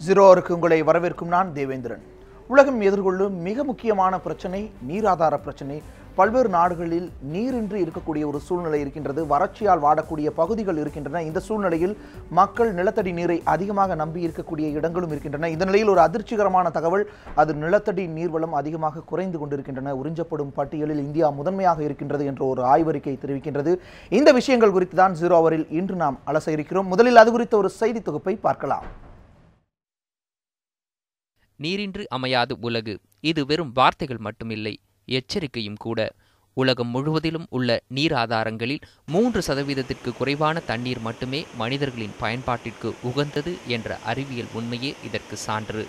ஜீரோருக்கு உங்களை வரவேற்கும் நான் தேவேந்திரன். உலகம் எதிர்கொள்ளும் மிக முக்கியமான பிரச்சனை நீராதார பிரச்சனை. பல்வேறு நாடுகளில் நீரின்றி இருக்கக்கூடிய ஒரு சூழ்நிலை இருக்கின்றது. வறட்சியால் வாடக்கூடிய பகுதிகள் இருக்கின்றன. இந்த சூழ்நிலையில் மக்கள் நிலத்தடி நீரை அதிகமாக நம்பி இருக்கக்கூடிய இடங்களும் இருக்கின்றன. இந்த நிலையில் ஒரு அதிர்ச்சிகரமான தகவல், அது நிலத்தடி நீர்வளம் அதிகமாக குறைந்து கொண்டிருக்கின்றன. உறிஞ்சப்படும் பட்டியலில் இந்தியா முதன்மையாக இருக்கின்றது என்ற ஒரு ஆய்வறிக்கை தெரிவிக்கின்றது. இந்த விஷயங்கள் குறித்து தான் ஜீரோ அவரில் இன்று நாம் அலச இருக்கிறோம். முதலில் அது குறித்த ஒரு செய்தி தொகுப்பை பார்க்கலாம். நீரின்றி அமையாது உலகு. இது வெறும் வார்த்தைகள் மட்டுமில்லை, எச்சரிக்கையும் கூட. உலகம் முழுவதிலும் உள்ள நீர் ஆதாரங்களில் 3% குறைவான தண்ணீர் மட்டுமே மனிதர்களின் பயன்பாட்டிற்கு உகந்தது என்ற அறிவியல் உண்மையே இதற்கு சான்று.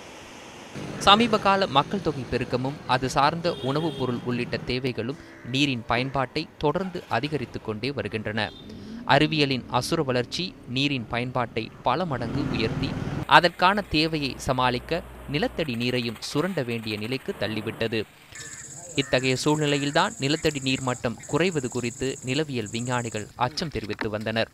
சமீப கால மக்கள் தொகை பெருக்கமும் அது சார்ந்த உணவுப் பொருள் உள்ளிட்ட தேவைகளும் நீரின் பயன்பாட்டை தொடர்ந்து அதிகரித்து கொண்டே வருகின்றன. அறிவியலின் அசுர வளர்ச்சி நீரின் பயன்பாட்டை பல மடங்கு உயர்த்தி அதற்கான தேவையை சமாளிக்க நிலத்தடி நீரையும் சுரண்ட வேண்டிய நிலைக்கு தள்ளிவிட்டது. இத்தகைய சூழ்நிலையில்தான் நிலத்தடி நீர்மட்டம் குறைவது குறித்து நிலவியல் விஞ்ஞானிகள் அச்சம் தெரிவித்து வந்தனர்.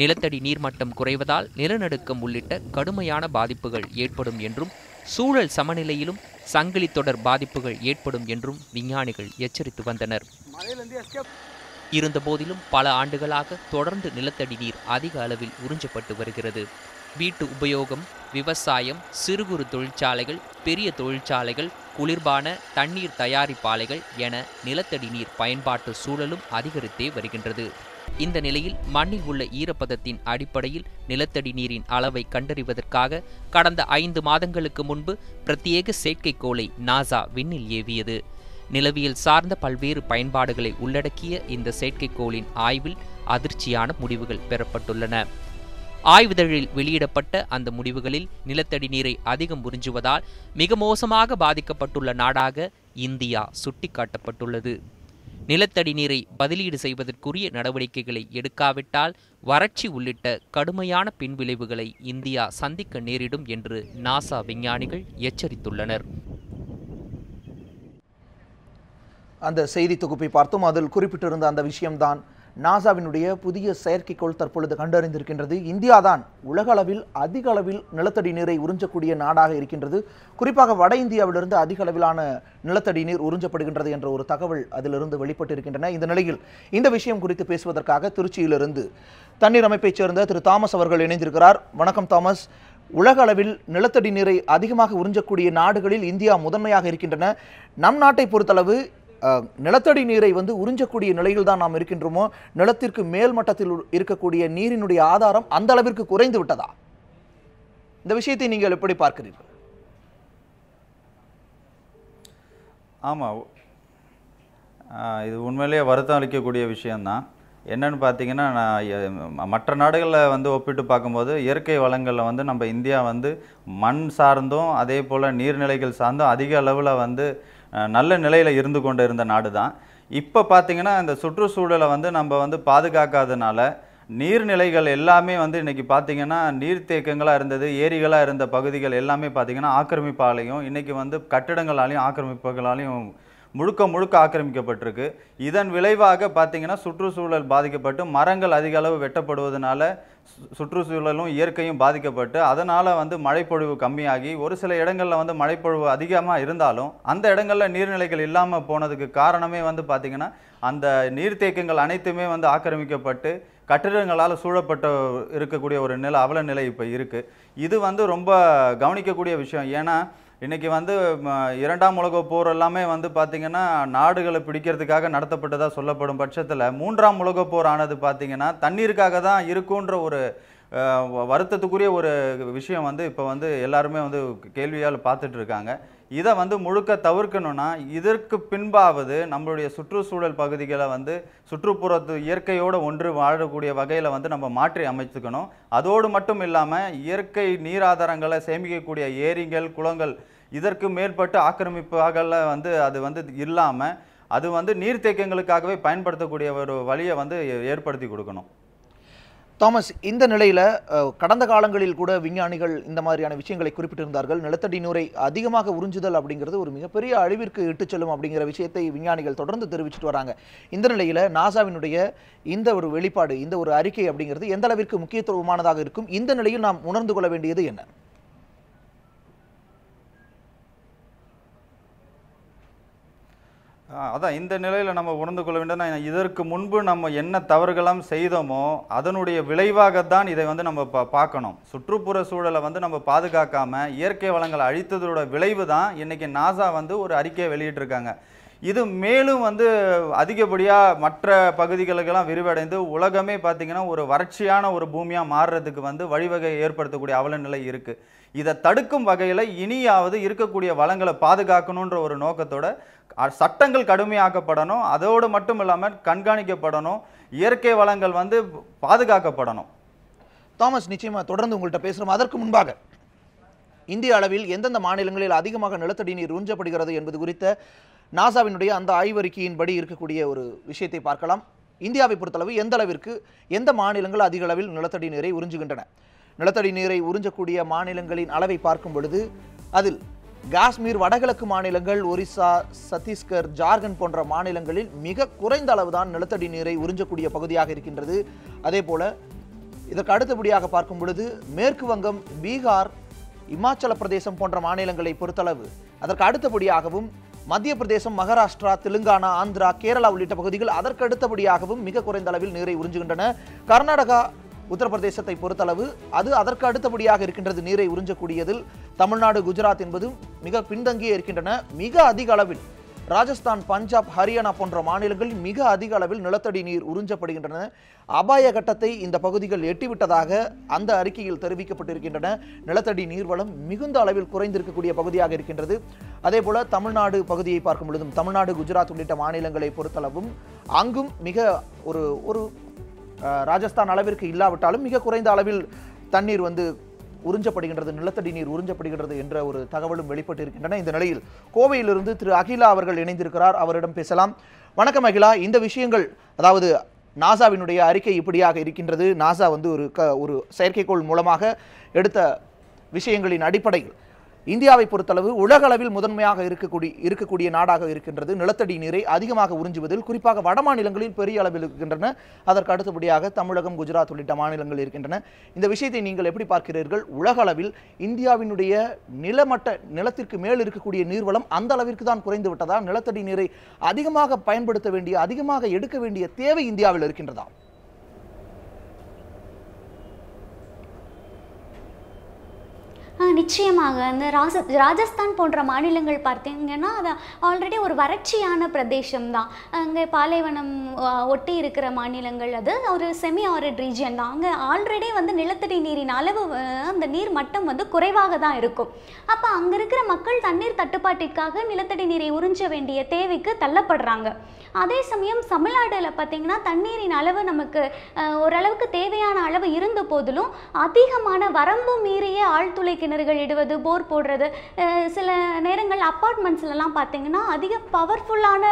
நிலத்தடி நீர்மட்டம் குறைவதால் நிலநடுக்கம் உள்ளிட்ட கடுமையான பாதிப்புகள் ஏற்படும் என்றும், சூழல் சமநிலையிலும் சங்கிலி தொடர் பாதிப்புகள் ஏற்படும் என்றும் விஞ்ஞானிகள் எச்சரித்து வந்தனர். இருந்தபோதிலும் பல ஆண்டுகளாக தொடர்ந்து நிலத்தடி நீர் அதிக அளவில் உறிஞ்சப்பட்டு வருகிறது. வீட்டு உபயோகம், விவசாயம், சிறு குறு தொழிற்சாலைகள், பெரிய தொழிற்சாலைகள், குளிர்பான தண்ணீர் தயாரிப்பாலைகள் என நிலத்தடி நீர் பயன்பாட்டு சூழலும் அதிகரித்தே வருகின்றது. இந்த நிலையில் மண்ணில் உள்ள ஈரப்பதத்தின் அடிப்படையில் நிலத்தடி நீரின் அளவை கண்டறிவதற்காக கடந்த 5 மாதங்களுக்கு முன்பு பிரத்யேக செயற்கைக்கோளை நாசா விண்ணில் ஏவியது. நிலவியல் சார்ந்த பல்வேறு பயன்பாடுகளை உள்ளடக்கிய இந்த செயற்கைக்கோளின் ஆய்வில் அதிர்ச்சியான முடிவுகள் பெறப்பட்டுள்ளன. ஆய்விதழில் வெளியிடப்பட்ட அந்த முடிவுகளில் நிலத்தடி நீரை அதிகம் உறிஞ்சுவதால் மிக மோசமாக பாதிக்கப்பட்டுள்ள நாடாக இந்தியா சுட்டிக்காட்டப்பட்டுள்ளது. நிலத்தடி நீரை பதிலீடு செய்வதற்குரிய நடவடிக்கைகளை எடுக்காவிட்டால் வறட்சி உள்ளிட்ட கடுமையான பின்விளைவுகளை இந்தியா சந்திக்க நேரிடும் என்று நாசா விஞ்ஞானிகள் எச்சரித்துள்ளனர். அந்த செய்தி தொகுப்பை பார்த்தோம். அதில் குறிப்பிட்டிருந்த அந்த விஷயம்தான் நாசாவினுடைய புதிய செயற்கைக்கோள் தற்பொழுது கண்டறிந்திருக்கின்றது. இந்தியா தான் உலக அளவில் அதிக அளவில் நிலத்தடி நீரை உறிஞ்சக்கூடிய நாடாக இருக்கின்றது. குறிப்பாக வட இந்தியாவிலிருந்து அதிக அளவிலான நிலத்தடி நீர் உறிஞ்சப்படுகின்றது என்ற ஒரு தகவல் அதிலிருந்து வெளிப்பட்டிருக்கின்றன. இந்த நிலையில் இந்த விஷயம் குறித்து பேசுவதற்காக திருச்சியிலிருந்து தண்ணீர் அமைப்பைச் சேர்ந்த திரு தாமஸ் அவர்கள் இணைந்திருக்கிறார். வணக்கம் தாமஸ். உலக அளவில் நிலத்தடி நீரை அதிகமாக உறிஞ்சக்கூடிய நாடுகளில் இந்தியா முதன்மையாக இருக்கின்றன. நம் நாட்டை பொறுத்தளவு நிலத்தடி நீரை உறிஞ்சக்கூடிய நிலையில் தான் நாம் இருக்கின்றோமோ, நிலத்திற்கு மேல் மட்டத்தில் இருக்கக்கூடிய நீரினுடைய ஆதாரம் அந்த அளவிற்கு குறைந்து விட்டதா? இந்த விஷயத்தை நீங்கள் எப்படி பார்க்கிறீர்கள்? ஆமாம், இது உண்மையிலேயே வருத்தம் அளிக்கக்கூடிய விஷயம்தான். என்னன்னு பார்த்தீங்கன்னா, மற்ற நாடுகளில் ஒப்பிட்டு பார்க்கும்போது இயற்கை வளங்களில் நம்ம இந்தியா மண் சார்ந்தும் அதே போல் நீர்நிலைகள் சார்ந்தும் அதிக அளவில் நல்ல நிலையில் இருந்து கொண்டு இருந்த நாடு தான். இப்போ பார்த்திங்கன்னா இந்த சுற்றுச்சூழலை நம்ம பாதுகாக்காதனால நீர்நிலைகள் எல்லாமே இன்றைக்கி பார்த்திங்கன்னா நீர்த்தேக்கங்களாக இருந்தது, ஏரிகளாக இருந்த பகுதிகள் எல்லாமே பார்த்திங்கன்னா ஆக்கிரமிப்பாலையும் இன்றைக்கி கட்டிடங்களாலையும் ஆக்கிரமிப்புகளாலையும் முழுக்க ஆக்கிரமிக்கப்பட்டிருக்கு. இதன் விளைவாக பார்த்திங்கன்னா சுற்றுச்சூழல் பாதிக்கப்பட்டு மரங்கள் அதிக அளவு வெட்டப்படுவதனால சுற்றுச்சூழலும் இயற்கையும் பாதிக்கப்பட்டு அதனால் மழைப்பொழிவு கம்மியாகி ஒரு சில இடங்களில் மழைப்பொழிவு அதிகமாக இருந்தாலும் அந்த இடங்களில் நீர்நிலைகள் இல்லாமல் போனதுக்கு காரணமே பார்த்திங்கன்னா அந்த நீர்த்தேக்கங்கள் அனைத்துமே ஆக்கிரமிக்கப்பட்டு கட்டிடங்களால் சூழப்பட்டு இருக்கக்கூடிய ஒரு அவல நிலை இப்போ இருக்குது. இது ரொம்ப கவனிக்கக்கூடிய விஷயம். ஏன்னா இன்றைக்கி இரண்டாம் உலகப் போர் எல்லாமே பார்த்திங்கன்னா நாடுகளை பிடிக்கிறதுக்காக நடத்தப்பட்டதாக சொல்லப்படும் பட்சத்தில் மூன்றாம் உலகப் போர் ஆனது பார்த்திங்கன்னா தண்ணீருக்காக தான் இருக்குன்ற ஒரு வருத்தத்துக்குரிய ஒரு விஷயம் இப்போ எல்லாருமே கேள்வியால் பார்த்துட்ருக்காங்க. இதை முழுக்க தவிர்க்கணும்னா இதற்கு பின்பாவது நம்மளுடைய சுற்றுச்சூழல் பகுதிகளை சுற்றுப்புறத்து இயற்கையோடு ஒன்று வாழக்கூடிய வகையில் நம்ம மாற்றி அமைத்துக்கணும். அதோடு மட்டும் இல்லாமல் இயற்கை நீராதாரங்களை சேமிக்கக்கூடிய ஏரிகள், குளங்கள் இதற்கு மேற்பட்டு ஆக்கிரமிப்பாகல அது இல்லாமல் அது நீர்த்தேக்கங்களுக்காகவே பயன்படுத்தக்கூடிய ஒரு வழியை ஏற்படுத்தி கொடுக்கணும். தாமஸ், இந்த நிலையில் கடந்த காலங்களில் கூட விஞ்ஞானிகள் இந்த மாதிரியான விஷயங்களை குறிப்பிட்டிருந்தார்கள். நிலத்தடி நீரை அதிகமாக உறிஞ்சுதல் அப்படிங்கிறது ஒரு மிகப்பெரிய அழிவிற்கு இட்டுச் செல்லும் அப்படிங்கிற விஷயத்தை விஞ்ஞானிகள் தொடர்ந்து தெரிவிச்சுட்டு வராங்க. இந்த நிலையில் நாசாவினுடைய இந்த ஒரு வெளிப்பாடு, இந்த ஒரு அறிக்கை அப்படிங்கிறது எந்த அளவிற்கு முக்கியத்துவமானதாக இருக்கும்? இந்த நிலையில் நாம் உணர்ந்து கொள்ள வேண்டியது என்ன? அதான் இந்த நிலையில் நம்ம உணர்ந்து கொள்ள வேண்டியதுனா, இதற்கு முன்பு நம்ம என்ன தவறுகளாம் செய்தோமோ அதனுடைய விளைவாகத்தான் இதை வந்து நம்ம பார்க்கணும். சுற்றுப்புற சூழலை வந்து நம்ம பாதுகாக்காம இயற்கை வளங்களை அழித்ததோட விளைவு தான் இன்னைக்கு நாசா வந்து ஒரு அறிக்கையை வெளியிட்டிருக்காங்க. இது மேலும் வந்து அதிகப்படியாக மற்ற பகுதிகளுக்கெல்லாம் விரிவடைந்து உலகமே பார்த்திங்கன்னா ஒரு வறட்சியான ஒரு பூமியாக மாறுறதுக்கு வந்து வழிவகை ஏற்படுத்தக்கூடிய அவலநிலை இருக்குது. இதை தடுக்கும் வகையில் இனியாவது இருக்கக்கூடிய வளங்களை பாதுகாக்கணுன்ற ஒரு நோக்கத்தோட சட்டங்கள் கடுமையாக்கப்படணும். அதோடு மட்டும் இல்லாமல் கண்காணிக்கப்படணும். இயற்கை வளங்கள் வந்து பாதுகாக்கப்படணும். தாமஸ், நிச்சயமாக தொடர்ந்து உங்கள்கிட்ட பேசுகிறோம். அதற்கு முன்பாக இந்திய அளவில் எந்தெந்த மாநிலங்களில் அதிகமாக நிலத்தடி நீர் உறிஞ்சப்படுகிறது என்பது குறித்த நாசாவினுடைய அந்த ஆய்வறிக்கையின்படி இருக்கக்கூடிய ஒரு விஷயத்தை பார்க்கலாம். இந்தியாவை பொறுத்தளவு எந்த அளவிற்கு எந்த மாநிலங்கள் அதிக அளவில் நிலத்தடி நீரை உறிஞ்சுகின்றன? நிலத்தடி நீரை உறிஞ்சக்கூடிய மாநிலங்களின் அளவை பார்க்கும் பொழுது அதில் காஷ்மீர், வடகிழக்கு மாநிலங்கள், ஒரிசா, சத்தீஸ்கர், ஜார்க்கண்ட் போன்ற மாநிலங்களில் மிக குறைந்த அளவுதான் நிலத்தடி நீரை உறிஞ்சக்கூடிய பகுதியாக இருக்கின்றது. அதே போல இதற்கு அடுத்தபடியாக பார்க்கும் பொழுது மேற்கு வங்கம், பீகார், இமாச்சல பிரதேசம் போன்ற மாநிலங்களை பொறுத்தளவு அதற்கு அடுத்தபடியாகவும் மத்திய பிரதேசம், மகாராஷ்டிரா, தெலுங்கானா, ஆந்திரா, கேரளா உள்ளிட்ட பகுதிகள் அதற்கு அடுத்தபடியாகவும் மிக குறைந்த அளவில் நீரை உறிஞ்சுகின்றன. கர்நாடகா, உத்தரப்பிரதேசத்தை பொறுத்தளவு அது அதற்கு அடுத்தபடியாக இருக்கின்றது நீரை உறிஞ்சக்கூடியதில். தமிழ்நாடு, குஜராத் என்பதும் மிக பின்தங்கியே இருக்கின்றன. மிக அதிக அளவில் ராஜஸ்தான், பஞ்சாப், ஹரியானா போன்ற மாநிலங்களில் மிக அதிக அளவில் நிலத்தடி நீர் உறிஞ்சப்படுகின்றன. அபாய கட்டத்தை இந்த பகுதிகள் எட்டிவிட்டதாக அந்த அறிக்கையில் தெரிவிக்கப்பட்டிருக்கின்றன. நிலத்தடி நீர்வளம் மிகுந்த அளவில் குறைந்திருக்கக்கூடிய பகுதியாக இருக்கின்றது. அதே போல தமிழ்நாடு பகுதியை பார்க்கும் பொழுதும் தமிழ்நாடு, குஜராத் உள்ளிட்ட மாநிலங்களை பொறுத்தளவும் அங்கும் மிக ஒரு ராஜஸ்தான் அளவிற்கு இல்லாவிட்டாலும் மிக குறைந்த அளவில் தண்ணீர் வந்து உறிஞ்சப்படுகின்றது, நிலத்தடி நீர் உறிஞ்சப்படுகின்றது என்ற ஒரு தகவலும் வெளிப்பட்டிருக்கின்றன. இந்த நிலையில் கோவையிலிருந்து திரு அகிலா அவர்கள் இணைந்திருக்கிறார். அவரிடம் பேசலாம். வணக்கம் அகிலா. இந்த விஷயங்கள், அதாவது நாசாவினுடைய அறிக்கை இப்படியாக இருக்கின்றது. நாசா வந்து ஒரு செயற்கைக்கோள் மூலமாக எடுத்த விஷயங்களின் அடிப்படையில் இந்தியாவை பொறுத்தளவு உலக அளவில் முதன்மையாக இருக்கக்கூடிய நாடாக இருக்கின்றது. நிலத்தடி நீரை அதிகமாக உறிஞ்சுவதில் குறிப்பாக வட மாநிலங்களில் பெரிய அளவில் இருக்கின்றன. அதற்கு அடுத்தபடியாக தமிழகம், குஜராத் உள்ளிட்ட மாநிலங்கள் இருக்கின்றன. இந்த விஷயத்தை நீங்கள் எப்படி பார்க்கிறீர்கள்? உலக அளவில் இந்தியாவினுடைய நிலத்திற்கு மேல் இருக்கக்கூடிய நீர்வளம் அந்த அளவிற்கு தான் குறைந்து விட்டதா? நிலத்தடி நீரை அதிகமாக பயன்படுத்த வேண்டிய, அதிகமாக எடுக்க வேண்டிய தேவை இந்தியாவில் இருக்கின்றதா? நிச்சயமாக அந்த ராஜஸ்தான் போன்ற மாநிலங்கள் பார்த்தீங்கன்னா அது ஆல்ரெடி ஒரு வறட்சியான பிரதேசம் தான். அங்கே பாலைவனம் ஒட்டி இருக்கிற மாநிலங்கள், அது ஒரு செமி ஆரிட் ரீஜியன் தான். அங்கே ஆல்ரெடி வந்து நிலத்தடி நீரின் அளவு, அந்த நீர் மட்டம் வந்து குறைவாக தான் இருக்கும். அப்போ அங்கே இருக்கிற மக்கள் தண்ணீர் தட்டுப்பாட்டிற்காக நிலத்தடி நீரை உறிஞ்ச வேண்டிய தேவைக்கு தள்ளப்படுறாங்க. அதே சமயம் தமிழ்நாட்டில் பார்த்திங்கன்னா தண்ணீரின் அளவு நமக்கு ஓரளவுக்கு தேவையான அளவு இருந்த போதிலும் அதிகமான வரம்பு மீறிய ஆழ்துளை கிணறுகள் இடுவது, போர் போடுறது, சில நேரங்கள் அப்பார்ட்மெண்ட்ஸ்லாம் பார்த்திங்கன்னா அதிக பவர்ஃபுல்லான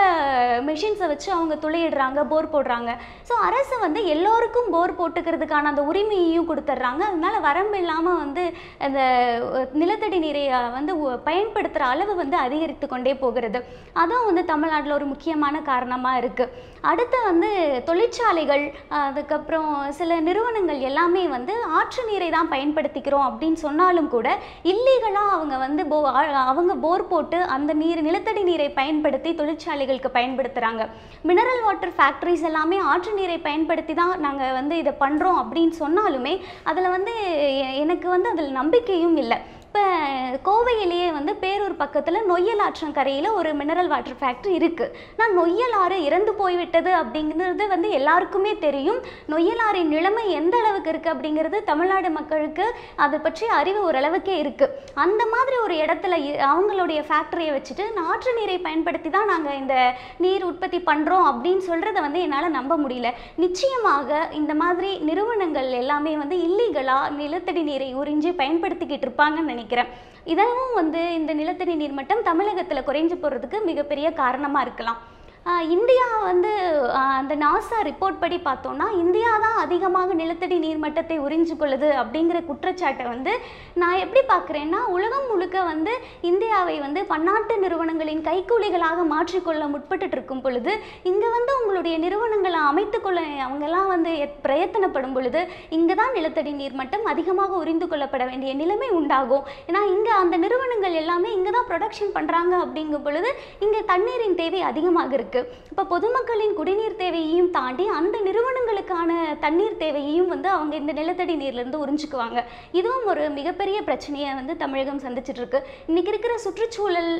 மெஷின்ஸை வச்சு அவங்க துளையிடுறாங்க, போர் போடுறாங்க. ஸோ அரசு வந்து எல்லோருக்கும் போர் போட்டுக்கிறதுக்கான அந்த உரிமையையும் கொடுத்துட்றாங்க. அதனால வரம்பு இல்லாமல் வந்து அந்த நிலத்தடி நீரை வந்து பயன்படுத்துகிற அளவு வந்து அதிகரித்து கொண்டே போகிறது. அதுவும் வந்து தமிழ்நாட்டில் ஒரு முக்கியமான காரணமாக இருக்குது. அடுத்து வந்து தொழிற்சாலைகள், அதுக்கப்புறம் சில நிறுவனங்கள் எல்லாமே வந்து ஆற்று நீரை தான் பயன்படுத்திக்கிறோம் அப்படின்னு சொன்னாலும் கூட இல்லீகலாக அவங்க வந்து அவங்க போர் போட்டு அந்த நிலத்தடி நீரை பயன்படுத்தி தொழிற்சாலைகளுக்கு பயன்படுத்துகிறாங்க. மினரல் வாட்டர் ஃபேக்ட்ரிஸ் எல்லாமே ஆற்று நீரை பயன்படுத்தி தான் நாங்கள் வந்து இதை பண்ணுறோம் அப்படின்னு சொன்னாலுமே அதில் வந்து எனக்கு வந்து அதில் நம்பிக்கையும் இல்லை. இப்போ கோவையிலேயே வந்து பேரூர் பக்கத்தில் நொய்யல் ஆற்றங்கரையில் ஒரு மினரல் வாட்டர் ஃபேக்ட்ரி இருக்குது. நான் நொய்யல் ஆறு இறந்து போய்விட்டது அப்படிங்கிறது வந்து எல்லாருக்குமே தெரியும். நொய்யல் ஆறின் நிலைமை எந்த அளவுக்கு இருக்குது அப்படிங்கிறது தமிழ்நாடு மக்களுக்கு அதை பற்றி அறிவு ஓரளவுக்கே இருக்குது. அந்த மாதிரி ஒரு இடத்துல அவங்களுடைய ஃபேக்ட்ரியை வச்சுட்டு ஆற்று நீரை பயன்படுத்தி தான் நாங்கள் இந்த நீர் உற்பத்தி பண்ணுறோம் அப்படின்னு சொல்கிறத வந்து என்னால் நம்ப முடியல. நிச்சயமாக இந்த மாதிரி நிறுவனங்கள் எல்லாமே வந்து இல்லீகலாக நிலத்தடி நீரை உறிஞ்சி பயன்படுத்திக்கிட்டு இருப்பாங்கன்னு நினைக்கிறேன். இதவும் வந்து இந்த நிலத்தடி நீர் மட்டம் தமிழகத்தில் குறைஞ்சு போகிறதுக்கு மிகப்பெரிய காரணமாக இருக்கலாம். இந்தியா வந்து அந்த நாசா ரிப்போர்ட் படி பார்த்தோம்னா இந்தியா தான் அதிகமாக நிலத்தடி நீர்மட்டத்தை உறிஞ்சு கொள்ளுது அப்படிங்கிற குற்றச்சாட்டை வந்து நான் எப்படி பார்க்குறேன்னா, உலகம் முழுக்க வந்து இந்தியாவை வந்து பன்னாட்டு நிறுவனங்களின் கைக்கூலிகளாக மாற்றிக்கொள்ள முற்பட்டு இருக்கும் பொழுது, இங்கே வந்து உங்களுடைய நிறுவனங்களை அமைத்துக்கொள்ள அவங்கெல்லாம் வந்து பிரயத்தனப்படும் பொழுது இங்கே தான் நிலத்தடி நீர்மட்டம் அதிகமாக உறிந்து கொள்ளப்பட வேண்டிய நிலைமை உண்டாகும். ஏன்னா இங்கே அந்த நிறுவனங்கள் எல்லாமே இங்கே தான் ப்ரொடக்ஷன் பண்ணுறாங்க அப்படிங்கும் பொழுது இங்கே தண்ணீரின் தேவை அதிகமாக இருக்குது. இப்போ பொதுமக்களின் குடிநீர் தேவையையும் தாண்டி அந்த நிறுவனங்களுக்கான தண்ணீர் தேவையையும் வந்து அவங்க இந்த நிலத்தடி நீர்லேருந்து உறிஞ்சிக்குவாங்க. இதுவும் ஒரு மிகப்பெரிய பிரச்சனையை வந்து தமிழகம் சந்திச்சுட்டு இருக்கு. இன்னைக்கு இருக்கிற சுற்றுச்சூழல்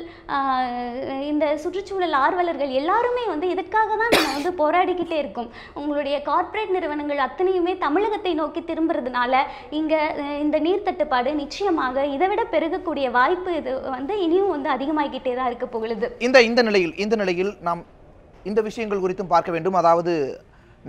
இந்த சுற்றுச்சூழல் ஆர்வலர்கள் எல்லாருமே வந்து இதற்காக தான் நம்ம வந்து போராடிக்கிட்டே இருக்கோம். உங்களுடைய கார்ப்பரேட் நிறுவனங்கள் அத்தனையுமே தமிழகத்தை நோக்கி திரும்புறதுனால இங்கே இந்த நீர் தட்டுப்பாடு நிச்சயமாக இதை விட பெருகக்கூடிய வாய்ப்பு இது வந்து இனியும் வந்து அதிகமாகிக்கிட்டே தான் இருக்க போகுது. இந்த நிலையில் நாம் இந்த விஷயங்கள் குறித்தும் பார்க்க வேண்டும். அதாவது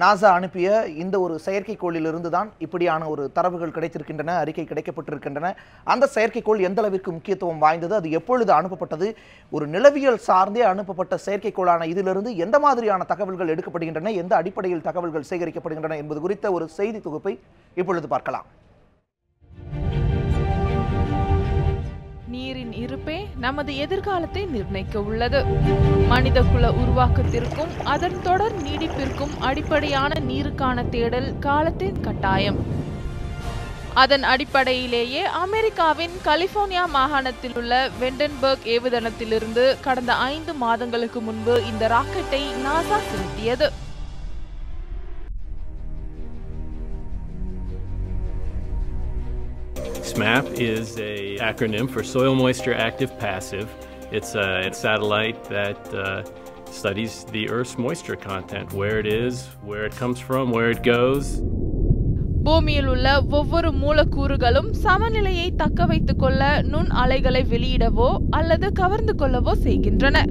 நாசா அனுப்பிய இந்த ஒரு செயற்கைக்கோளிலிருந்து தான் இப்படியான ஒரு தரவுகள் கிடைத்திருக்கின்றன, அறிக்கை கிடைக்கப்பட்டிருக்கின்றன. அந்த செயற்கைக்கோள் எந்த அளவிற்கு முக்கியத்துவம் வாய்ந்தது, அது எப்பொழுது அனுப்பப்பட்டது, ஒரு நிலவியல் சார்ந்தே அனுப்பப்பட்ட செயற்கைக்கோளான இதிலிருந்து எந்த மாதிரியான தகவல்கள் எடுக்கப்படுகின்றன, எந்த அடிப்படையில் தகவல்கள் சேகரிக்கப்படுகின்றன என்பது குறித்த ஒரு செய்தி தொகுப்பை இப்பொழுது பார்க்கலாம். நீரின் இருப்பே நமது எதிர்காலத்தை நிர்ணயிக்க உள்ளது. மனித குல உருவாக்கத்திற்கும் அதன் தொடர் நீடிப்பிற்கும் அடிப்படையான நீருக்கான தேடல் காலத்தின் கட்டாயம். அதன் அடிப்படையிலேயே அமெரிக்காவின் கலிபோர்னியா மாகாணத்தில் உள்ள வெண்டன்பர்க் ஏவுதளத்திலிருந்து கடந்த 5 மாதங்களுக்கு முன்பு இந்த ராக்கெட்டை நாசா செலுத்தியது. SMAP is an acronym for Soil Moisture Active Passive. It's a satellite that studies the Earth's moisture content, where it is, where it comes from, where it goes. பூமியில் உள்ள ஒவ்வொரு மூலக்கூறுகளும் சமநிலையை தக்க வைத்துக் கொள்ள நுண் அலைகளை வெளியிடவோ அல்லது கவர்ந்து கொள்ளவோ செய்கின்றன.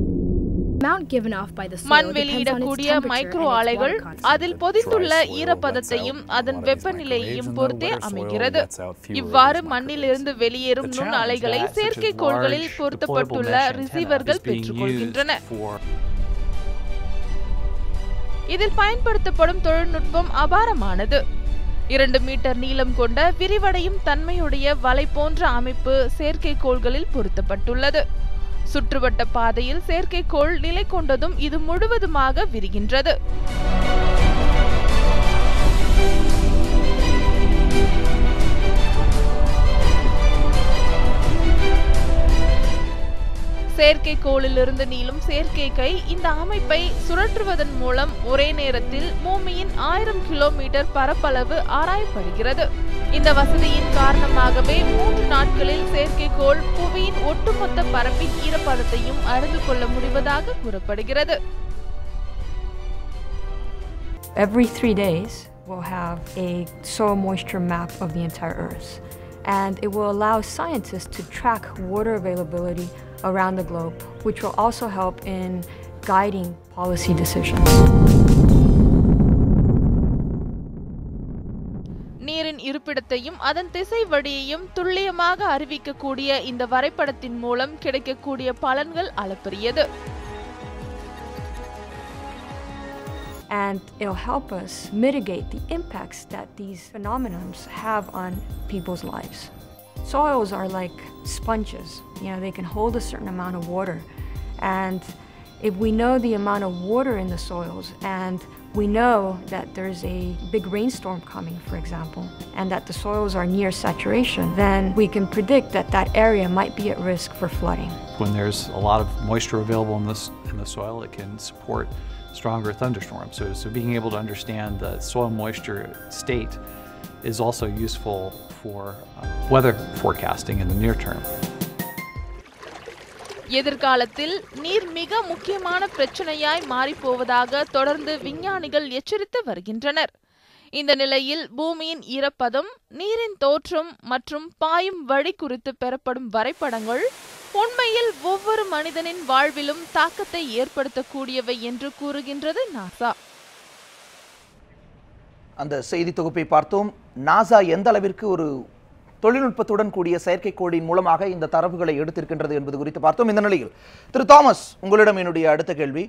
மண் வெளியிடக்கூடிய மைக்ரோ அலைகள் அதில் பொதித்துள்ள ஈரப்பதத்தையும் அதன் வெப்பநிலையையும் பொறுத்தே அமைகிறது. இவ்வாறு மண்ணிலிருந்து வெளியேறும் நுண் அலைகளை செயற்கைக்கோள்களில் பொருத்தப்பட்டுள்ள ரிசீவர்கள் பெற்றுக்கொள்கின்றன. இதில் பயன்படுத்தப்படும் தொழில்நுட்பம் அபாரமானது. 2 மீட்டர் நீளம் கொண்ட விரிவடையும் தன்மையுடைய வலை போன்ற அமைப்பு செயற்கைக்கோள்களில் பொருத்தப்பட்டுள்ளது. சுற்றுவட்ட பாதையில் செயற்கைக்கோள் நிலை கொண்டதும் இது முழுவதுமாக விரிகின்றது. செயற்கைக்கோளிலிருந்து நீளும் செயற்கை கை இந்த அமைப்பை சுழற்றுவதன் மூலம் ஒரே நேரத்தில் பூமியின் 1000 கிலோமீட்டர் பரப்பளவு ஆராயப்படுகிறது. இந்த வசதியின் காரணமாகவே 3 நாட்களில் செயற்கைக்கோள் புவியின் ஒட்டுமொத்த பரப்பின் ஈரப்பதத்தையும் அறிந்து கொள்ள முடிவதாக கூறப்படுகிறது. Every 3 days we'll have a soil moisture map of the entire Earth, and it will allow scientists to track water availability around the globe, which will also help in guiding policy decisions. நீரின் இருப்பிடத்தையும் அதன் திசை வழியையும் துல்லியமாக அறிவிக்கக்கூடிய இந்த வரைபடத்தின் மூலம் கிடைக்கக்கூடிய பலன்கள் அளப்பரியது. And it'll help us mitigate the impacts that these phenomena have on people's lives. Soils are like sponges. They can hold a certain amount of water. And if we know the amount of water in the soils, and we know that there's a big rainstorm coming, for example, and that the soils are near saturation, then we can predict that that area might be at risk for flooding. When there's a lot of moisture available in the soil, it can support stronger thunderstorms. So being able to understand the soil moisture state is also useful for weather forecasting in the near term. எதிர்காலத்தில் நீர் மிக முக்கியமான பிரச்சனையாய் மாறிப்போவதாக தொடர்ந்து விஞ்ஞானிகள் எச்சரித்து வருகின்றனர். இந்த நிலையில் பூமியின் ஈரப்பதம், நீரின் தோற்றம் மற்றும் பாயும் வழி குறித்து பெறப்படும் வரைபடங்கள் உண்மையில் ஒவ்வொரு மனிதனின் வாழ்விலும் தாக்கத்தை ஏற்படுத்தக்கூடியவை என்று கூறுகின்றது நாசா. அந்த செய்தி தொகுப்பை பார்த்தோம். நாசா எந்த அளவிற்கு ஒரு தொழில்நுட்பத்துடன் கூடிய செயற்கைக்கோளின் மூலமாக இந்த தரவுகளை எடுத்திருக்கின்றது என்பது குறித்து பார்த்தோம். இந்த நிலையில் திரு தாமஸ், உங்களிடம் என்னுடைய அடுத்த கேள்வி,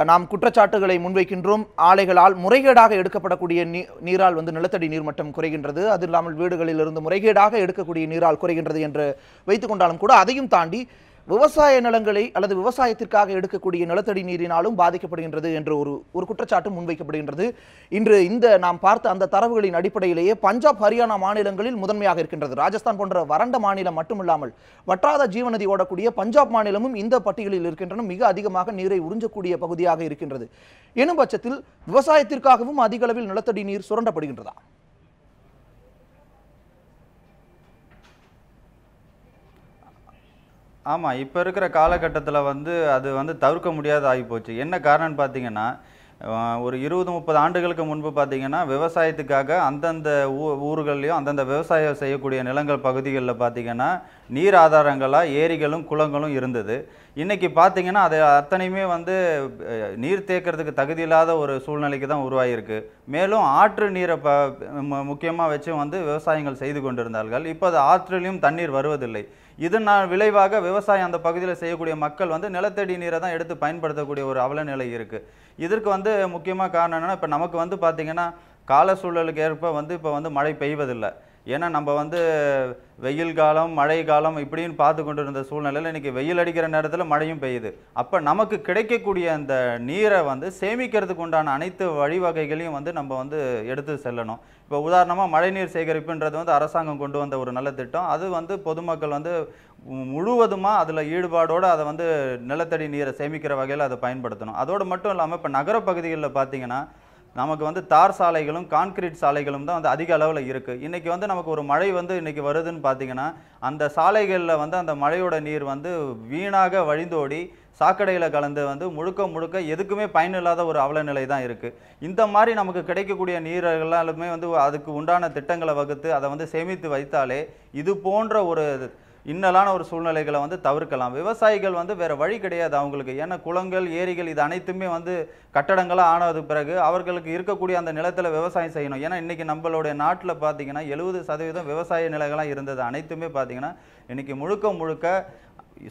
நாம் குற்றச்சாட்டுகளை முன்வைக்கின்றோம். ஆலைகளால் முறைகேடாக எடுக்கப்படக்கூடிய நீரால் வந்து நிலத்தடி நீர்மட்டம் குறைகின்றது, அது இல்லாமல் வீடுகளிலிருந்து முறைகேடாக எடுக்கக்கூடிய நீரால் குறைகின்றது என்று வைத்துக்கொண்டாலும் கூட அதையும் தாண்டி விவசாய நிலங்களை அல்லது விவசாயத்திற்காக எடுக்கக்கூடிய நிலத்தடி நீரினாலும் பாதிக்கப்படுகின்றது என்ற ஒரு குற்றச்சாட்டு முன்வைக்கப்படுகின்றது. இன்று இந்த நாம் பார்த்த அந்த தரவுகளின் அடிப்படையிலேயே பஞ்சாப், ஹரியானா மாநிலங்களில் முதன்மையாக இருக்கின்றது. ராஜஸ்தான் போன்ற வறண்ட மாநிலம் மட்டுமில்லாமல் வற்றாத ஜீவநதி ஓடக்கூடிய பஞ்சாப் மாநிலமும் இந்த பட்டியலில் இருக்கின்றன. மிக அதிகமாக நீரை உறிஞ்சக்கூடிய பகுதியாக இருக்கின்றது. எனும் பட்சத்தில் விவசாயத்திற்காகவும் அதிக அளவில் நிலத்தடி நீர் சுரண்டப்படுகின்றதா? ஆமாம், இப்போ இருக்கிற காலகட்டத்தில் வந்து அது வந்து தவிர்க்க முடியாத ஆகிப்போச்சு. என்ன காரணம்னு பார்த்தீங்கன்னா, ஒரு 20-30 ஆண்டுகளுக்கு முன்பு பார்த்தீங்கன்னா விவசாயத்துக்காக அந்தந்த ஊர்கள்லையும் அந்தந்த விவசாயம் செய்யக்கூடிய நிலங்கள் பகுதிகளில் பார்த்தீங்கன்னா நீர் ஆதாரங்களாக ஏரிகளும் குளங்களும் இருந்தது. இன்றைக்கி பார்த்தீங்கன்னா அது அத்தனையுமே வந்து நீர் தேக்கிறதுக்கு தகுதியில்லாத ஒரு சூழ்நிலைக்கு தான் உருவாகியிருக்கு. மேலும் ஆற்று நீரை முக்கியமாக வச்சு வந்து விவசாயங்கள் செய்து கொண்டிருந்தார்கள். இப்போ அது ஆற்றிலையும் தண்ணீர் வருவதில்லை. இதனால் விளைவாக விவசாயம் அந்த பகுதியில் செய்யக்கூடிய மக்கள் வந்து நிலத்தடி நீரை தான் எடுத்து பயன்படுத்தக்கூடிய ஒரு அவலநிலை இருக்குது. இதற்கு வந்து முக்கியமாக காரணம் என்னென்னா, இப்போ நமக்கு வந்து பார்த்திங்கன்னா கால சூழலுக்கு ஏற்ப வந்து இப்போ வந்து மழை பெய்வதில்லை. ஏன்னா நம்ம வந்து வெயில் காலம், மழை காலம் இப்படின்னு பார்த்து கொண்டு இருந்த சூழ்நிலையில் இன்றைக்கி வெயில் அடிக்கிற நேரத்தில் மழையும் பெய்யுது. அப்போ நமக்கு கிடைக்கக்கூடிய அந்த நீரை வந்து சேமிக்கிறதுக்கு உண்டான அனைத்து வழிவகைகளையும் வந்து நம்ம வந்து எடுத்து செல்லணும். இப்போ உதாரணமாக மழைநீர் சேகரிப்புன்றது வந்து அரசாங்கம் கொண்டு வந்த ஒரு நல்ல திட்டம். அது வந்து பொதுமக்கள் வந்து முழுவதுமாக அதில் ஈடுபாடோடு அதை வந்து நிலத்தடி நீரை சேமிக்கிற வகையில் அதை பயன்படுத்தணும். அதோடு மட்டும் இல்லாமல் இப்போ நகர பகுதிகளில் பார்த்திங்கன்னா நமக்கு வந்து தார் சாலைகளும் கான்கிரீட் சாலைகளும் தான் வந்து அதிக அளவில் இருக்குது. இன்றைக்கி வந்து நமக்கு ஒரு மழை வந்து இன்றைக்கி வருதுன்னு பார்த்திங்கன்னா அந்த சாலைகளில் வந்து அந்த மழையோட நீர் வந்து வீணாக வழிந்தோடி சாக்கடையில் கலந்து வந்து முழுக்க எதுக்குமே பயனில்லாத ஒரு அவலநிலை தான் இருக்குது. இந்த மாதிரி நமக்கு கிடைக்கக்கூடிய நீரெல்லாலுமே வந்து அதுக்கு உண்டான திட்டங்களை வகுத்து அதை வந்து சேமித்து வைத்தாலே இது போன்ற ஒரு இன்னலான ஒரு சூழ்நிலைகளை வந்து தவிர்க்கலாம். விவசாயிகள் வந்து வேறு வழி கிடையாது அவங்களுக்கு. ஏன்னா குளங்கள், ஏரிகள் இது அனைத்துமே வந்து கட்டடங்களாக ஆனது பிறகு அவர்களுக்கு இருக்கக்கூடிய அந்த நிலத்தில் விவசாயம் செய்யணும். ஏன்னா இன்றைக்கி நம்மளுடைய நாட்டில் பார்த்திங்கன்னா 70% விவசாய நிலங்களாக இருந்தது அனைத்துமே பார்த்திங்கன்னா இன்றைக்கி முழுக்க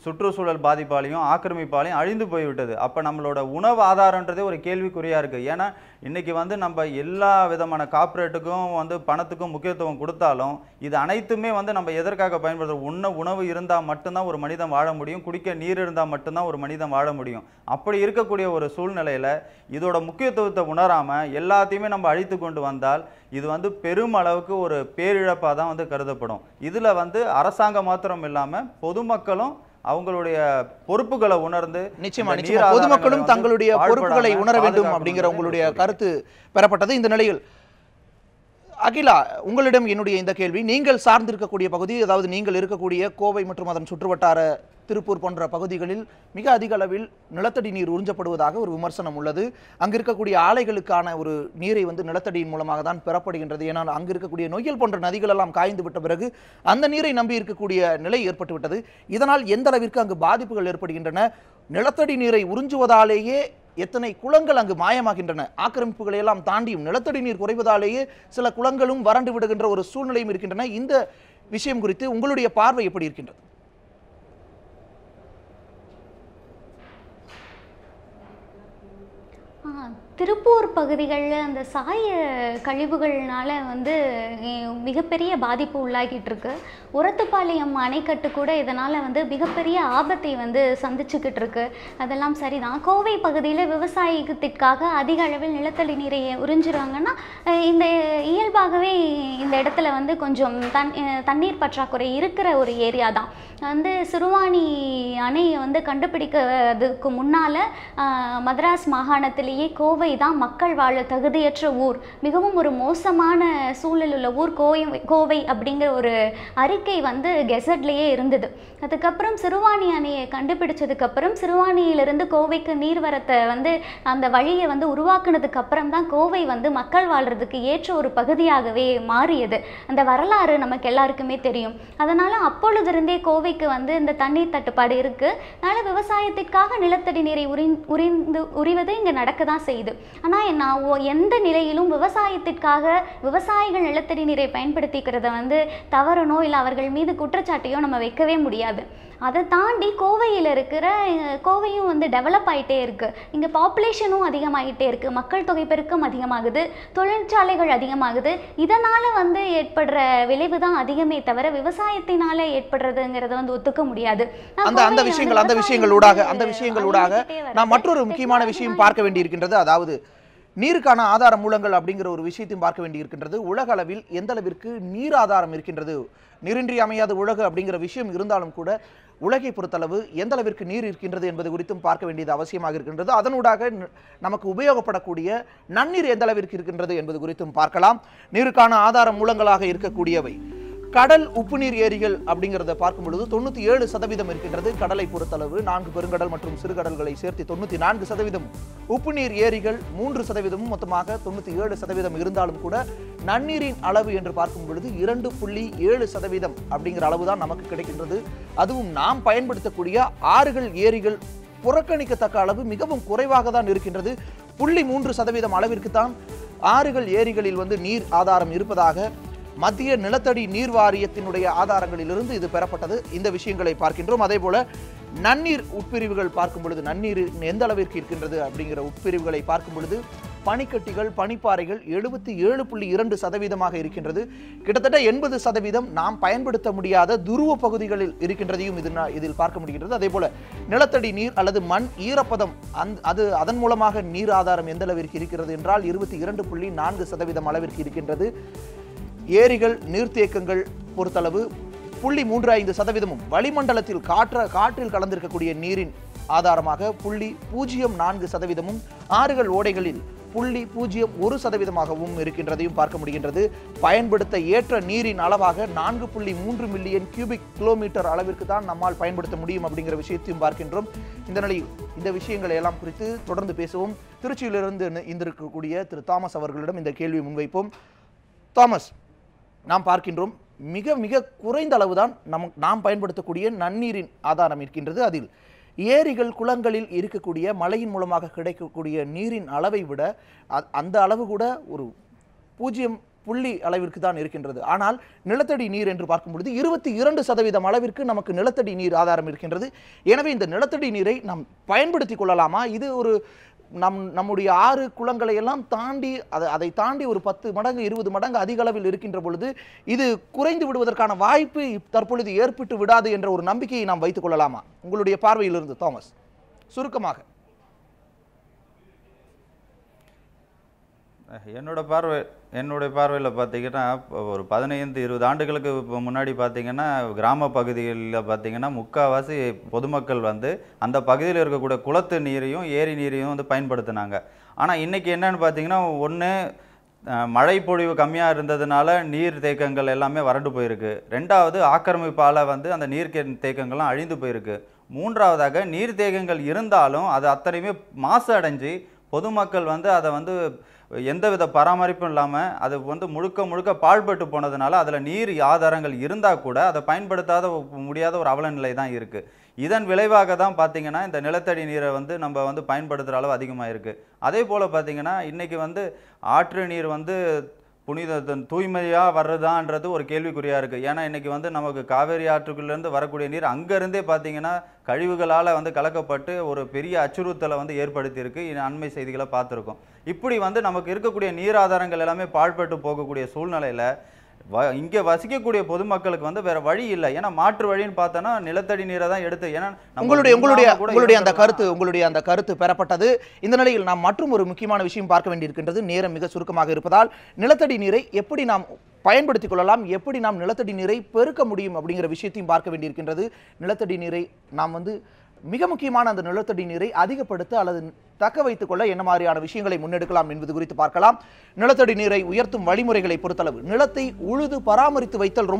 சுற்றுச்சூழல் பாதிப்பாலையும் ஆக்கிரமிப்பாலையும் அழிந்து போய்விட்டது. அப்போ நம்மளோட உணவு ஆதாரன்றதே ஒரு கேள்விக்குறியாக இருக்குது. ஏன்னா இன்றைக்கி வந்து நம்ம எல்லா விதமான கார்ப்பரேட்டுக்கும் வந்து பணத்துக்கும் முக்கியத்துவம் கொடுத்தாலும் இது அனைத்துமே வந்து நம்ம எதற்காக பயன்படுத்துகிறோம்? உணவு இருந்தால் மட்டும்தான் ஒரு மனிதன் வாழ முடியும், குடிக்க நீர் இருந்தால் மட்டும்தான் ஒரு மனிதன் வாழ முடியும். அப்படி இருக்கக்கூடிய ஒரு சூழ்நிலையில் இதோட முக்கியத்துவத்தை உணராமல் எல்லாத்தையுமே நம்ம அழித்து கொண்டு வந்தால் இது வந்து பெருமளவுக்கு ஒரு பேரிழப்பாக தான் வந்து கருதப்படும். இதில் வந்து அரசாங்கம் மாத்திரம் இல்லாமல் பொதுமக்களும் அவங்களுடைய பொறுப்புகளை உணர்ந்து நிச்சயமா பொதுமக்களும் தங்களுடைய பொறுப்புகளை உணர வேண்டும் அப்படிங்கிற உங்களுடைய கருத்து பெறப்பட்டது. இந்த நிலையில் அகிலா, உங்களிடம் என்னுடைய இந்த கேள்வி, நீங்கள் சார்ந்திருக்கக்கூடிய பகுதி, அதாவது நீங்கள் இருக்கக்கூடிய கோவை மற்றும் அதன் சுற்றுவட்டார திருப்பூர் போன்ற பகுதிகளில் மிக அதிக அளவில் நிலத்தடி நீர் உறிஞ்சப்படுவதாக ஒரு விமர்சனம் உள்ளது. அங்கு இருக்கக்கூடிய ஆலைகளுக்கான ஒரு நீரை வந்து நிலத்தடியின் மூலமாக தான் பெறப்படுகின்றது. ஏன்னா அங்கு இருக்கக்கூடிய நொய்யல் போன்ற நதிகள் எல்லாம் காய்ந்து விட்ட பிறகு அந்த நீரை நம்பி இருக்கக்கூடிய நிலை ஏற்பட்டு விட்டது. இதனால் எந்த அளவிற்கு அங்கு பாதிப்புகள் ஏற்படுகின்றன? நிலத்தடி நீரை உறிஞ்சுவதாலேயே எத்தனை குளங்கள் அங்கு மாயமாகின்றன? ஆக்கிரமிப்புகளை எல்லாம் தாண்டியும் நிலத்தடி நீர் குறைவதாலேயே சில குளங்களும் வறண்டு விடுகின்ற ஒரு சூழ்நிலையும் இருக்கின்றன. இந்த விஷயம் குறித்து உங்களுடைய பார்வை எப்படி இருக்கின்றது? திருப்பூர் பகுதிகளில் அந்த சாய கழிவுகள்னால வந்து மிகப்பெரிய பாதிப்பு உள்ளாகிட்டு இருக்கு. உரத்துப்பாளையம் அணைக்கட்டு கூட இதனால் வந்து மிகப்பெரிய ஆபத்தை வந்து சந்திச்சுக்கிட்டு இருக்கு. அதெல்லாம் சரிதான். கோவை பகுதியில் விவசாயத்திற்காக அதிக அளவில் நிலத்தடி நீரை உறிஞ்சுறாங்கன்னா இந்த இயல்பாகவே இந்த இடத்துல வந்து கொஞ்சம் தண்ணீர் பற்றாக்குறை இருக்கிற ஒரு ஏரியா தான். வந்து சிறுவாணி அணையை வந்து கண்டுபிடிக்கிறதுக்கு முன்னால் மதராஸ் மாகாணத்திலேயே கோவை தான் மக்கள் வாழ தகுதியற்ற ஊர், மிகவும் ஒரு மோசமான சூழல் உள்ள ஊர் கோவை அப்படிங்கிற ஒரு அறிக்கை வந்து கெசட்லேயே இருந்தது. அதுக்கப்புறம் சிறுவாணி அணையை கண்டுபிடிச்சதுக்கப்புறம் சிறுவாணியிலிருந்து கோவைக்கு நீர்வரத்தை வந்து அந்த வழியை வந்து உருவாக்குனதுக்கு அப்புறம் தான் கோவை வந்து மக்கள் வாழ்றதுக்கு ஏற்ற ஒரு பகுதியாகவே மாறியது. அந்த வரலாறு நமக்கு எல்லாருக்குமே தெரியும். அதனால் அப்பொழுதிருந்தே கோவைக்கு வந்து இந்த தண்ணீர் தட்டுப்பாடு இருக்குது. அதனால் விவசாயத்திற்காக நிலத்தடி நீரை உரிவது இங்கே நடக்க தான் செய்யுது. ஆனால் நான் எந்த நிலையிலும் விவசாயத்திற்காக விவசாயிகள் நிலத்தடி நீரை பயன்படுத்திக்கிறத வந்து தவறனோ இல்லை அவர்கள் மீது குற்றச்சாட்டையோ நம்ம வைக்கவே முடியாது. அதை தாண்டி கோவையில் இருக்கிற கோவையும் வந்து டெவலப் ஆகிட்டே இருக்குது, இங்கே பாப்புலேஷனும் அதிகமாகிட்டே இருக்குது, மக்கள் தொகை பெருக்கம் அதிகமாகுது, தொழிற்சாலைகள் அதிகமாகுது. இதனால் வந்து ஏற்படுற விளைவு தான் அதிகமே தவிர விவசாயத்தினால ஏற்படுறதுங்கிறத வந்து ஒத்துக்க முடியாது. அந்த விஷயங்களூடாக நான் மற்றொரு முக்கியமான விஷயம் பார்க்க வேண்டியிருக்கின்றது. அதாவது நீருக்கான ஆதார மூலங்கள் அப்படிங்கிற ஒரு விஷயத்தையும் பார்க்க வேண்டியிருக்கின்றது. உலக அளவில் எந்த அளவிற்கு நீர் ஆதாரம் இருக்கின்றது, நீரின்றி அமையாத உலகு அப்படிங்கிற விஷயம் இருந்தாலும் கூட உலகை பொறுத்தளவு எந்த அளவிற்கு நீர் இருக்கின்றது என்பது குறித்தும் பார்க்க வேண்டியது அவசியமாக இருக்கின்றது. அதனூடாக நமக்கு உபயோகப்படக்கூடிய நன்னீர் எந்த அளவிற்கு இருக்கின்றது என்பது குறித்தும் பார்க்கலாம். நீருக்கான ஆதார மூலங்களாக இருக்கக்கூடியவை கடல் உப்புநீர் ஏரிகள் அப்படிங்கிறத பார்க்கும் பொழுது 97% இருக்கின்றது. கடலை பொறுத்தளவு 4 பெருங்கடல் மற்றும் சிறுகடல்களை சேர்த்து 94%, உப்புநீர் ஏரிகள் 3%, மொத்தமாக 97% இருந்தாலும் கூட நன்னீரின் அளவு என்று பார்க்கும் பொழுது 2.7% அப்படிங்கிற அளவு தான் நமக்கு கிடைக்கின்றது. அதுவும் நாம் பயன்படுத்தக்கூடிய ஆறுகள் ஏரிகள் புறக்கணிக்கத்தக்க அளவு மிகவும் குறைவாக தான் இருக்கின்றது. 0.3% அளவிற்கு தான் ஆறுகள் ஏரிகளில் வந்து நீர் ஆதாரம் இருப்பதாக மத்திய நிலத்தடி நீர் வாரியத்தினுடைய ஆதாரங்களிலிருந்து இது பெறப்பட்டது. இந்த விஷயங்களை பார்க்கின்றோம். அதே போல நன்னீர் உட்பிரிவுகள் பார்க்கும் பொழுது நன்னீர் எந்த அளவிற்கு இருக்கின்றது அப்படிங்கிற உட்பிரிவுகளை பார்க்கும் பொழுது பனிக்கட்டிகள் பனிப்பாறைகள் 77.2% இருக்கின்றது. கிட்டத்தட்ட 80% நாம் பயன்படுத்த முடியாத துருவ பகுதிகளில் இருக்கின்றதையும் இதில் பார்க்க முடிகின்றது. அதே போல நிலத்தடி நீர் அல்லது மண் ஈரப்பதம் அதன் மூலமாக நீர் ஆதாரம் எந்த அளவிற்கு இருக்கிறது என்றால் 22.4% அளவிற்கு இருக்கின்றது. ஏரிகள் நீர்த்தேக்கங்கள் பொறுத்தளவு 0.35%, வளிமண்டலத்தில் காற்றில் கலந்திருக்கக்கூடிய நீரின் ஆதாரமாக 0.04%, ஆறுகள் ஓடைகளில் 0.01%ஆகவும் இருக்கின்றதையும் பார்க்க முடிகின்றது. பயன்படுத்த ஏற்ற நீரின் அளவாக 4.3 மில்லியன் கியூபிக் கிலோமீட்டர் அளவிற்கு தான் நம்மால் பயன்படுத்த முடியும் அப்படிங்கிற விஷயத்தையும் பார்க்கின்றோம். இந்த நிலையில் இந்த விஷயங்களை எல்லாம் குறித்து தொடர்ந்து பேசுவோம். திருச்சியிலிருந்து இருக்கக்கூடிய திரு தாமஸ் அவர்களிடம் இந்த கேள்வியை முன்வைப்போம். தாமஸ், நாம் பார்க்கின்றோம் மிக மிக குறைந்த அளவுதான் நாம் பயன்படுத்தக்கூடிய நன்னீரின் ஆதாரம் இருக்கின்றது. அதில் ஏரிகள் குளங்களில் இருக்கக்கூடிய மழையின் மூலமாக கிடைக்கக்கூடிய நீரின் அளவை விட அந்த அளவு கூட ஒரு 0 அளவிற்கு தான் இருக்கின்றது. ஆனால் நிலத்தடி நீர் என்று பார்க்கும் பொழுது 22% அளவிற்கு நமக்கு நிலத்தடி நீர் ஆதாரம் இருக்கின்றது. எனவே இந்த நிலத்தடி நீரை நாம் பயன்படுத்திக் கொள்ளலாமா? இது ஒரு நம்முடைய ஆறு குளங்களை எல்லாம் தாண்டி அதை தாண்டி ஒரு 10 மடங்கு 20 மடங்கு அதிக அளவில் இருக்கின்ற பொழுது இது குறைந்து விடுவதற்கான வாய்ப்பு தற்பொழுது ஏற்பட்டு விடாது என்ற ஒரு நம்பிக்கையை நாம் வைத்துக் கொள்ளலாமா? உங்களுடைய பார்வையிலிருந்து தாமஸ் சுருக்கமாக. என்னுடைய பார்வையில் பார்த்தீங்கன்னா ஒரு 15-20 ஆண்டுகளுக்கு முன்னாடி பார்த்தீங்கன்னா கிராம பகுதிகளில் பார்த்தீங்கன்னா முக்கால்வாசி பொதுமக்கள் வந்து அந்த பகுதியில் இருக்கக்கூடிய குளத்து நீரையும் ஏரி நீரையும் வந்து பயன்படுத்தினாங்க. ஆனால் இன்றைக்கி என்னன்னு பார்த்தீங்கன்னா, ஒன்று மழை பொழிவு கம்மியாக இருந்ததுனால நீர் தேக்கங்கள் எல்லாமே வறண்டு போயிருக்கு. ரெண்டாவது ஆக்கிரமிப்பால் வந்து அந்த நீர் தேக்கங்கள்லாம் அழிந்து போயிருக்கு. மூன்றாவதாக நீர் தேக்கங்கள் இருந்தாலும் அது அத்தனையுமே மாசு அடைஞ்சு பொதுமக்கள் வந்து அதை வந்து எந்தவித பராமரிப்பும் இல்லாமல் அது வந்து முழுக்க பாழ்பட்டு போனதுனால அதில் நீர் ஆதாரங்கள் இருந்தால் கூட அதை பயன்படுத்தாத முடியாத ஒரு அவலநிலை தான் இருக்குது. இதன் விளைவாக தான் பார்த்திங்கன்னா இந்த நிலத்தடி நீரை வந்து நம்ம வந்து பயன்படுத்துகிற அளவு அதிகமாக இருக்குது. அதே போல் பார்த்திங்கன்னா இன்றைக்கி வந்து ஆற்று நீர் வந்து தூய்மையாக வர்றதான்றது ஒரு கேள்விக்குறியாக இருக்குது. ஏன்னா இன்றைக்கி வந்து நமக்கு காவேரி ஆற்றுக்குள்ளேருந்து வரக்கூடிய நீர் அங்கேருந்தே பார்த்திங்கன்னா கழிவுகளால் வந்து கலக்கப்பட்டு ஒரு பெரிய அச்சுறுத்தலை வந்து ஏற்படுத்தியிருக்கு. அண்மை செய்திகளை பார்த்துருக்கோம். இப்படி வந்து நமக்கு இருக்கக்கூடிய நீர் ஆதாரங்கள் எல்லாமே பாழ்பட்டு போகக்கூடிய சூழ்நிலையில் இங்கே வசிக்கக்கூடிய பொதுமக்களுக்கு வந்து வேற வழி இல்லை. ஏன்னா மாற்று வழின்னு பார்த்தோன்னா நிலத்தடி நீரை தான் எடுத்து, ஏன்னா உங்களுடைய அந்த கருத்து பெறப்பட்டது. இந்த நிலையில் நாம் மற்றும் ஒரு முக்கியமான விஷயம் பார்க்க வேண்டியிருக்கின்றது. நேரம் மிக சுருக்கமாக இருப்பதால் நிலத்தடி நீரை எப்படி நாம் பயன்படுத்திக் கொள்ளலாம், எப்படி நாம் நிலத்தடி நீரை பெருக்க முடியும் அப்படிங்கிற விஷயத்தையும் பார்க்க வேண்டியிருக்கின்றது. நிலத்தடி நீரை நாம் வந்து மிக முக்கியமான அந்த நிலத்தடி நீரை அதிகப்படுத்த அல்லது தக்க வைத்துக் கொள்ள என்ன மாதிரியான விஷயங்களை முன்னெடுக்கலாம் என்பது குறித்து பார்க்கலாம். நிலத்தடி நீரை உயர்த்தும் வழிமுறைகளை பொறுத்தளவு நிலத்தை உழுது பராமரித்து வைத்தல்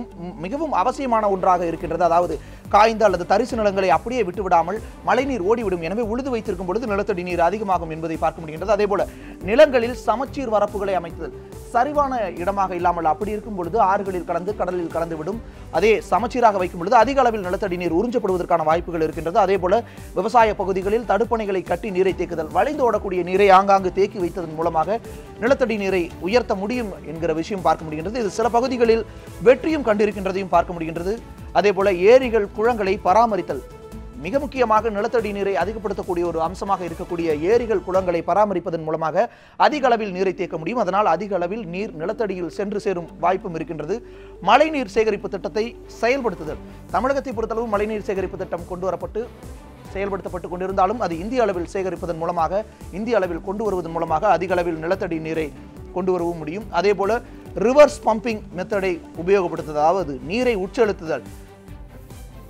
மிகவும் அவசியமான ஒன்றாக இருக்கின்றது. அதாவது காய்ந்த அல்லது தரிசு நிலங்களை அப்படியே விட்டுவிடாமல் மழைநீர் ஓடிவிடும். எனவே உழுது வைத்திருக்கும் பொழுது நிலத்தடி நீர் அதிகமாகும் என்பதை பார்க்க முடிகின்றது. அதே போல நிலங்களில் சமச்சீர் வரப்புகளை அமைத்தல், சரிவான இடமாக இல்லாமல் அப்படி இருக்கும் பொழுது ஆறுகளில் கலந்து கடலில் கலந்து விடும். அதே சமச்சீராக வைக்கும் பொழுது அதிக அளவில் நிலத்தடி நீர் உறிஞ்சப்படுவதற்கான வாய்ப்புகள் இருக்கின்றது. அதே போல விவசாய பகுதிகளில் தடுப்பணைகளை கட்டி நீரை தேக்குதல், வளைந்து ஓடக்கூடிய நீரை ஆங்காங்கு தேக்கி வைத்ததன் மூலமாக நிலத்தடி நீரை உயர்த்த முடியும் என்கிற விஷயம் பார்க்க முடிகின்றது. இது சில பகுதிகளில் வெற்றியும் கண்டிருக்கின்றதையும் பார்க்க முடிகின்றது. அதே போல ஏரிகள் குளங்களை பராமரித்தல், மிக முக்கியமாக நிலத்தடி நீரை அதிகப்படுத்தக்கூடிய ஒரு அம்சமாக இருக்கக்கூடிய ஏரிகள் குளங்களை பராமரிப்பதன் மூலமாக அதிக அளவில் நீரை தேக்க முடியும். அதனால் அதிக அளவில் நீர் நிலத்தடியில் சென்று சேரும் வாய்ப்பும் இருக்கின்றது. மழைநீர் சேகரிப்பு திட்டத்தை செயல்படுத்துதல், தமிழகத்தை பொறுத்தளவு மழைநீர் சேகரிப்பு திட்டம் கொண்டு வரப்பட்டு செயல்படுத்தப்பட்டு கொண்டிருந்தாலும் அது இந்திய அளவில் சேகரிப்பதன் மூலமாக, இந்திய அளவில் கொண்டு வருவதன் மூலமாக அதிக அளவில் நிலத்தடி நீரை கொண்டு வரவும் முடியும். அதே போல ரிவர்ஸ் பம்பிங் மெத்தடை உபயோகப்படுத்துதல், அதாவது நீரை உட்செலுத்துதல்,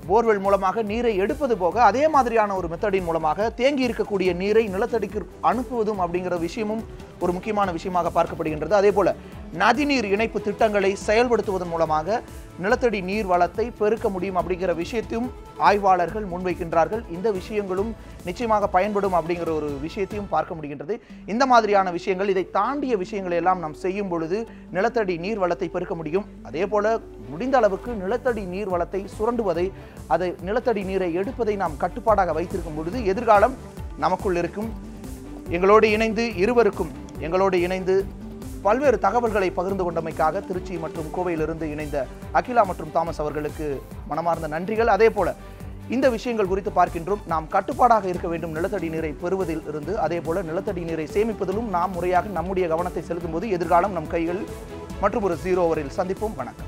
போர்வெல் மூலமாக நீரை எடுப்பது போக அதே மாதிரியான ஒரு மெத்தடின் மூலமாக தேங்கி இருக்கக்கூடிய நீரை நிலத்தடிக்கு அனுப்புவதும் அப்படிங்கிற விஷயமும் ஒரு முக்கியமான விஷயமாக பார்க்கப்படுகின்றது. அதே போல நதிநீர் இணைப்பு திட்டங்களை செயல்படுத்துவதன் மூலமாக நிலத்தடி நீர் வளத்தை பெருக்க முடியும் அப்படிங்கிற விஷயத்தையும் ஆய்வாளர்கள் முன்வைக்கின்றார்கள். இந்த விஷயங்களும் நிச்சயமாக பயன்படும் அப்படிங்கிற ஒரு விஷயத்தையும் பார்க்க முடிகின்றது. இந்த மாதிரியான விஷயங்கள், இதை தாண்டிய விஷயங்களை எல்லாம் நாம் செய்யும் பொழுது நிலத்தடி நீர் வளத்தை பெருக்க முடியும். அதே போல முடிந்த அளவுக்கு நிலத்தடி நீர் வளத்தை சுரண்டுவதை, அதை நிலத்தடி நீரை எடுப்பதை நாம் கட்டுப்பாடாக வைத்திருக்கும் பொழுது எதிர்காலம் நமக்குள் இருக்கும். எங்களோடு இணைந்து இருவருக்கும் எங்களோடு இணைந்து பல்வேறு தகவல்களை பகிர்ந்து கொண்டமைக்காக திருச்சி மற்றும் கோவையிலிருந்து இணைந்த அகிலா மற்றும் தாமஸ் அவர்களுக்கு மனமார்ந்த நன்றிகள். அதே போல இந்த விஷயங்கள் குறித்து பார்க்கின்றோம். நாம் கட்டுப்பாடாக இருக்க வேண்டும் நிலத்தடி நீரை பெறுவதில் இருந்து. அதே போல நிலத்தடி நீரை சேமிப்பதிலும் நாம் முறையாக நம்முடைய கவனத்தை செலுத்தும் போது எதிர்காலம் நம் கைகள். மற்றும் ஒரு 0 ஓவரில் சந்திப்போம். வணக்கம்.